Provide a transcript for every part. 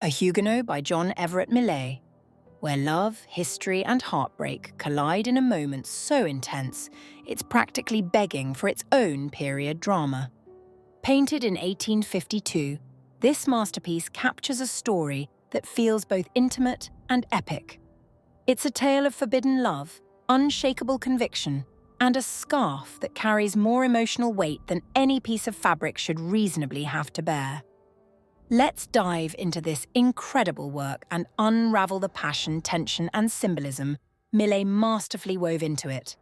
A Huguenot by John Everett Millais, where love, history, and heartbreak collide in a moment so intense it's practically begging for its own period drama. Painted in 1852, this masterpiece captures a story that feels both intimate and epic. It's a tale of forbidden love, unshakable conviction, and a scarf that carries more emotional weight than any piece of fabric should reasonably have to bear. Let's dive into this incredible work and unravel the passion, tension, and symbolism Millais masterfully wove into it.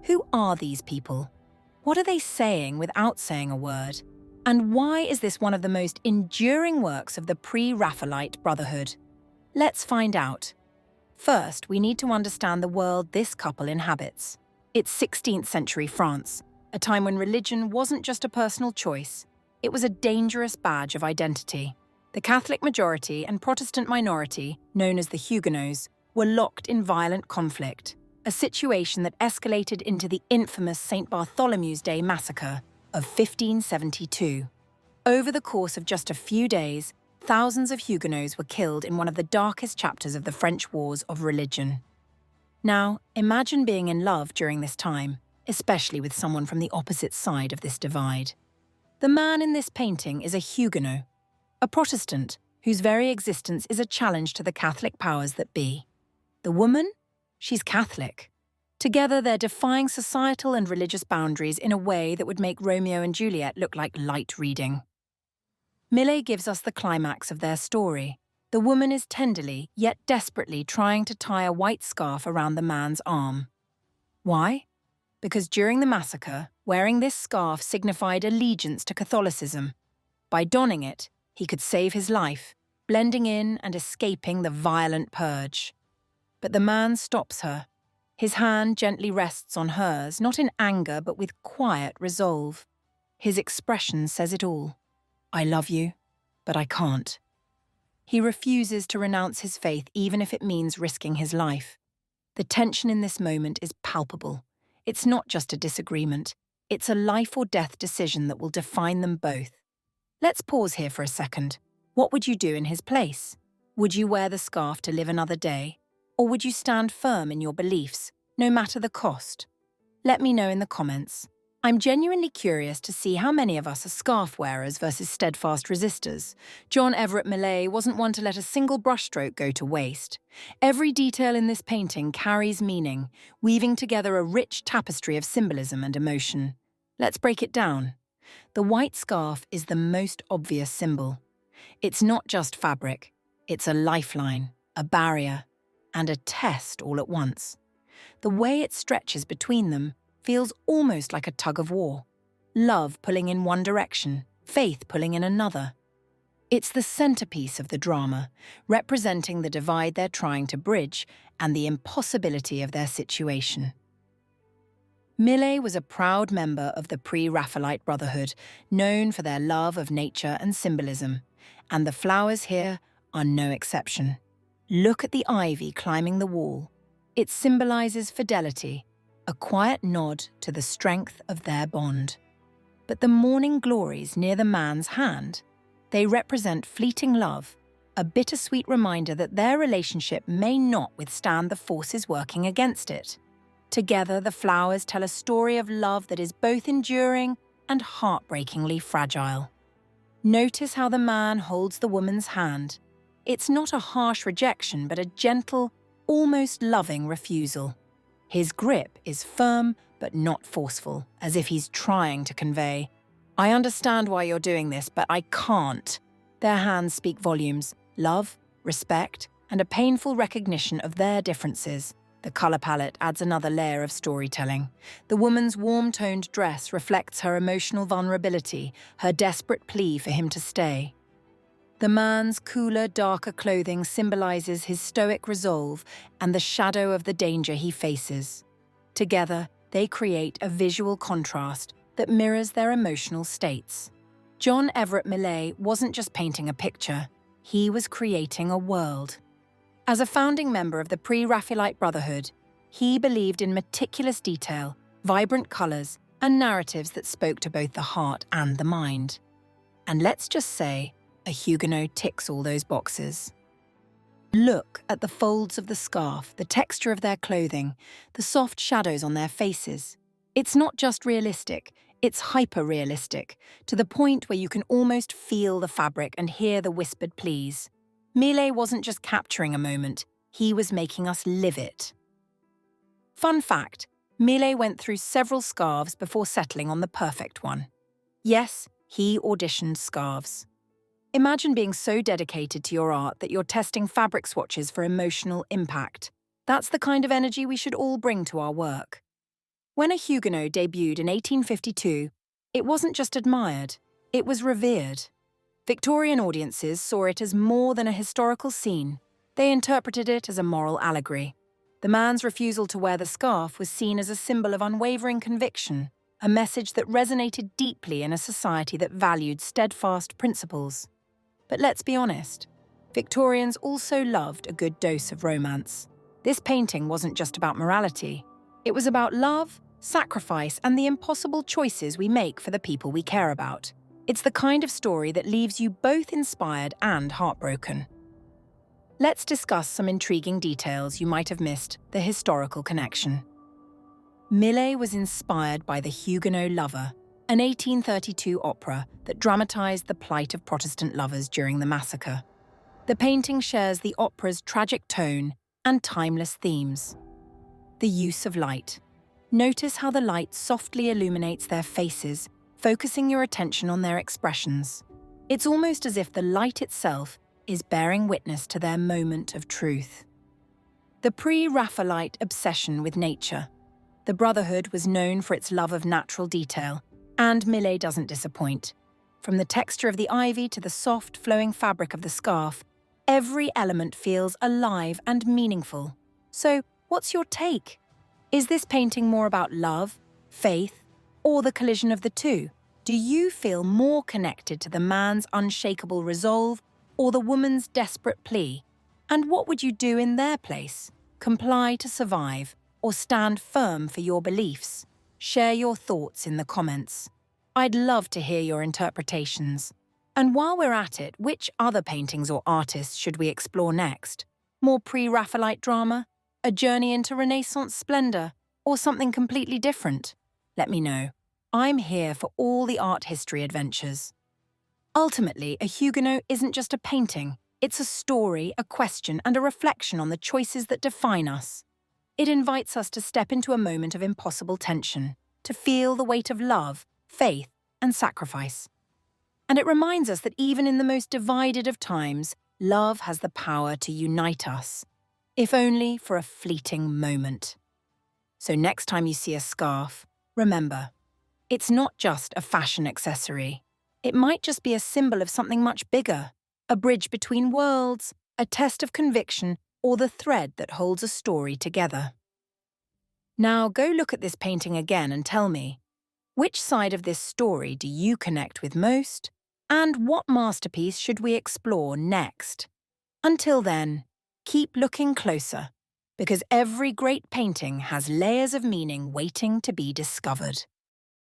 Who are these people? What are they saying without saying a word? And why is this one of the most enduring works of the Pre-Raphaelite Brotherhood? Let's find out. First, we need to understand the world this couple inhabits. It's 16th century France, a time when religion wasn't just a personal choice. It was a dangerous badge of identity. The Catholic majority and Protestant minority, known as the Huguenots, were locked in violent conflict, a situation that escalated into the infamous St. Bartholomew's Day Massacre of 1572. Over the course of just a few days, thousands of Huguenots were killed in one of the darkest chapters of the French Wars of Religion. Now, imagine being in love during this time, especially with someone from the opposite side of this divide. The man in this painting is a Huguenot, a Protestant whose very existence is a challenge to the Catholic powers that be. The woman? She's Catholic. Together, they're defying societal and religious boundaries in a way that would make Romeo and Juliet look like light reading. Millais gives us the climax of their story. The woman is tenderly, yet desperately trying to tie a white scarf around the man's arm. Why? Because during the massacre, wearing this scarf signified allegiance to Catholicism. By donning it, he could save his life, blending in and escaping the violent purge. But the man stops her. His hand gently rests on hers, not in anger but with quiet resolve. His expression says it all. I love you, but I can't. He refuses to renounce his faith even if it means risking his life. The tension in this moment is palpable. It's not just a disagreement. It's a life or death decision that will define them both. Let's pause here for a second. What would you do in his place? Would you wear the scarf to live another day? Or would you stand firm in your beliefs, no matter the cost? Let me know in the comments. I'm genuinely curious to see how many of us are scarf wearers versus steadfast resistors. John Everett Millais wasn't one to let a single brushstroke go to waste. Every detail in this painting carries meaning, weaving together a rich tapestry of symbolism and emotion. Let's break it down. The white scarf is the most obvious symbol. It's not just fabric. It's a lifeline, a barrier, and a test all at once. The way it stretches between them feels almost like a tug of war. Love pulling in one direction, faith pulling in another. It's the centerpiece of the drama, representing the divide they're trying to bridge and the impossibility of their situation. Millais was a proud member of the Pre-Raphaelite Brotherhood, known for their love of nature and symbolism, and the flowers here are no exception. Look at the ivy climbing the wall. It symbolizes fidelity, a quiet nod to the strength of their bond. But the morning glories near the man's hand, they represent fleeting love, a bittersweet reminder that their relationship may not withstand the forces working against it. Together, the flowers tell a story of love that is both enduring and heartbreakingly fragile. Notice how the man holds the woman's hand. It's not a harsh rejection, but a gentle, almost loving refusal. His grip is firm but not forceful, as if he's trying to convey, I understand why you're doing this, but I can't. Their hands speak volumes, love, respect, and a painful recognition of their differences. The color palette adds another layer of storytelling. The woman's warm-toned dress reflects her emotional vulnerability, her desperate plea for him to stay. The man's cooler, darker clothing symbolizes his stoic resolve and the shadow of the danger he faces. Together, they create a visual contrast that mirrors their emotional states. John Everett Millais wasn't just painting a picture, he was creating a world. As a founding member of the Pre-Raphaelite Brotherhood, he believed in meticulous detail, vibrant colors, and narratives that spoke to both the heart and the mind. And let's just say, A A Huguenot ticks all those boxes. Look at the folds of the scarf, the texture of their clothing, the soft shadows on their faces. It's not just realistic, it's hyper-realistic, to the point where you can almost feel the fabric and hear the whispered pleas. Millais wasn't just capturing a moment, he was making us live it. Fun fact, Millais went through several scarves before settling on the perfect one. Yes, he auditioned scarves. Imagine being so dedicated to your art that you're testing fabric swatches for emotional impact. That's the kind of energy we should all bring to our work. When A Huguenot debuted in 1852, it wasn't just admired, it was revered. Victorian audiences saw it as more than a historical scene. They interpreted it as a moral allegory. The man's refusal to wear the scarf was seen as a symbol of unwavering conviction, a message that resonated deeply in a society that valued steadfast principles. But let's be honest, Victorians also loved a good dose of romance. This painting wasn't just about morality. It was about love, sacrifice, and the impossible choices we make for the people we care about. It's the kind of story that leaves you both inspired and heartbroken. Let's discuss some intriguing details you might have missed, the historical connection. Millais was inspired by The Huguenot Lover, an 1832 opera that dramatized the plight of Protestant lovers during the Massacre. The painting shares the opera's tragic tone and timeless themes. The use of light. Notice how the light softly illuminates their faces, focusing your attention on their expressions. It's almost as if the light itself is bearing witness to their moment of truth. The Pre-Raphaelite obsession with nature. The Brotherhood was known for its love of natural detail, and Millais doesn't disappoint. From the texture of the ivy to the soft, flowing fabric of the scarf, every element feels alive and meaningful. So, what's your take? Is this painting more about love, faith, or the collision of the two? Do you feel more connected to the man's unshakable resolve or the woman's desperate plea? And what would you do in their place? Comply to survive, or stand firm for your beliefs? Share your thoughts in the comments. I'd love to hear your interpretations. And while we're at it, which other paintings or artists should we explore next? More pre-Raphaelite drama? A journey into Renaissance splendor? Or something completely different? Let me know. I'm here for all the art history adventures. Ultimately, A Huguenot isn't just a painting. It's a story, a question, and a reflection on the choices that define us. It invites us to step into a moment of impossible tension, to feel the weight of love, faith, and sacrifice. And it reminds us that even in the most divided of times, love has the power to unite us, if only for a fleeting moment. So next time you see a scarf, remember, it's not just a fashion accessory. It might just be a symbol of something much bigger, a bridge between worlds, a test of conviction, or the thread that holds a story together. Now go look at this painting again and tell me, which side of this story do you connect with most? And what masterpiece should we explore next? Until then, keep looking closer, because every great painting has layers of meaning waiting to be discovered.